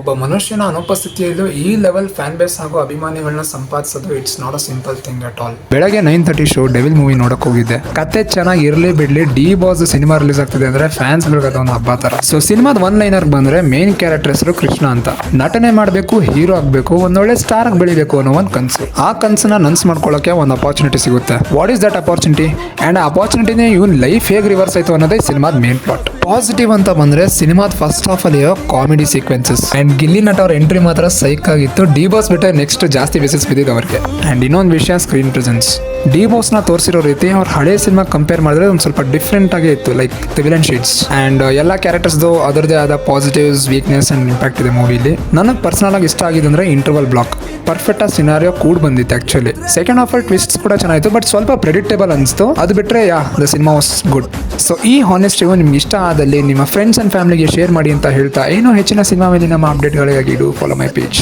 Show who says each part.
Speaker 1: ಒಬ್ಬ ಮನುಷ್ಯನ ಅನುಪಸ್ಥಿತಿಯಲ್ಲೂ ಈ ಲೆವೆಲ್ ಫ್ಯಾನ್ ಬೇಸ್ ಹಾಗೂ ಅಭಿಮಾನಿಗಳನ್ನ ಸಂಪಾದಿಸೋದು it's not a simple thing at all. ಬೆಳಗ್ಗೆ 9:30 ಶೋ ಡೆವಿಲ್ ಮೂವಿ ನೋಡಕ್ ಹೋಗಿದ್ದೆ. ಕತೆ ಚೆನ್ನಾಗಿ ಇರ್ಲಿ ಬಿಡ್ಲಿ, ಡಿ ಬಾಸ್ ಸಿನಿಮಾ ರಿಲೀಸ್ ಆಗ್ತಿದೆ ಅಂದ್ರೆ ಫ್ಯಾನ್ಸ್ ಗಳಿಗೆ ಅದೊಂದು ಹಬ್ಬ ತರ. ಸೊ ಸಿನಿಮಾದ ಒನ್ ಲೈನರ್ ಬಂದ್ರೆ ಮೇನ್ ಕ್ಯಾರೆಕ್ಟರ್ ಹೆಸರು ಕೃಷ್ಣ ಅಂತ. ನಟನೆ ಮಾಡಬೇಕು, ಹೀರೋ ಆಗ್ಬೇಕು, ಒಂದೊಳ್ಳೆ ಸ್ಟಾರ್ ಆಗಿ ಬೆಳಿಬೇಕು ಅನ್ನೋ ಒಂದು ಕನಸು. ಆ ಕನಸನ್ನ ನನ್ಸ್ ಮಾಡ್ಕೊಳ್ಳೋಕೆ ಒಂದು ಅಪಾರ್ಚುನಿಟಿ ಸಿಗುತ್ತೆ. What is that opportunity and ಆ ಅಪಾರ್ಚುನಿಟಿನೇ ಇವನ್ ಲೈಫ್ ಹೇಗೆ ರಿವರ್ಸ್ ಆಯ್ತು ಅನ್ನೋದೇ ಸಿನಿಮಾದ ಮೇನ್ ಪ್ಲಾಟ್. ಪಾಸಿಟಿವ್ ಅಂತ ಬಂದ್ರೆ ಸಿನಿಮಾದ ಫಸ್ಟ್ ಹಾಫ್ ಅಲ್ಲಿ ಕಾಮಿಡಿ ಸೀಕ್ವೆನ್ಸಸ್ ಅಂಡ್ ಗಿಲ್ಲಿ ನಟ ಅವ್ರ ಎಂಟ್ರಿ ಮಾತ್ರ ಸೈಕ್ ಆಗಿತ್ತು. ಡಿ ಬಾಸ್ ಬಿಟ್ಟರೆ ನೆಕ್ಸ್ಟ್ ಜಾಸ್ತಿ ವಿಸಿಲ್ಸ್ ಬಿದ್ದಿದ್ದು ಅವ್ರಿಗೆ. ಅಂಡ್ ಇನ್ನೊಂದು ವಿಷಯ, ಸ್ಕ್ರೀನ್ ಪ್ರೆಸೆನ್ಸ್. ಡಿ ಬಾಸ್ ನ ತೋರಿಸಿರೋ ರೀತಿ ಅವ್ರ ಹಳೆ ಸಿನಿಮಾ ಕಂಪೇರ್ ಮಾಡಿದ್ರೆ ಒಂದು ಸ್ವಲ್ಪ ಡಿಫ್ರೆಂಟ್ ಆಗೇ ಇತ್ತು, like the villain shades. And ಎಲ್ಲ ಕ್ಯಾರೆಕ್ಟರ್ಸ್ದು ಅದರದೇ ಆದ ಪಾಸಿಟಿವ್ಸ್, ವೀಕ್ನೆಸ್ ಅಂಡ್ ಇಂಪ್ಯಾಕ್ಟ್ ಇದೆ ಮೂವಿಲಿ. ನನಗೆ ಪರ್ಸನಲ್ ಆಗಿ ಇಷ್ಟ ಆಗಿದೆ ಅಂದ್ರೆ ಇಂಟರ್ವಲ್ ಬ್ಲಾಕ್. ಪರ್ಫೆಕ್ಟ್ ಆಗಿ ಸಿನಾರಿಯೋ ಕೂಡ ಬಂದಿತ್ತು ಆಕ್ಚುಲಿ. ಸೆಕೆಂಡ್ ಹಾಫ್ ಟ್ವಿಸ್ಟ್ಸ್ ಕೂಡ ಚೆನ್ನಾಗಿತ್ತು, ಬಟ್ ಸ್ವಲ್ಪ ಪ್ರೆಡಿಕ್ಟೇಬಲ್ ಅನಿಸ್ತು. ಅದು ಬಿಟ್ಟರೆ the cinema was good. So ಈ ಹಾನೆಸ್ಟ್ ರಿವ್ಯೂ ನಿಮ್ಗೆ ಇಷ್ಟ ಆದಲ್ಲಿ ನಿಮ್ಮ ಫ್ರೆಂಡ್ಸ್ ಅಂಡ್ ಫ್ಯಾಮಿಲಿಗೆ ಶೇರ್ ಮಾಡಿ ಅಂತ ಹೇಳ್ತಾ, ಏನೋ ಹೆಚ್ಚಿನ ಸಿನಿಮಾ ಮೇಲೆ ನಮ್ಮ ಅಪ್ಡೇಟ್ಗಳಿಗಾಗಿ ಫಾಲೋ ಮೈ ಪೇಜ್.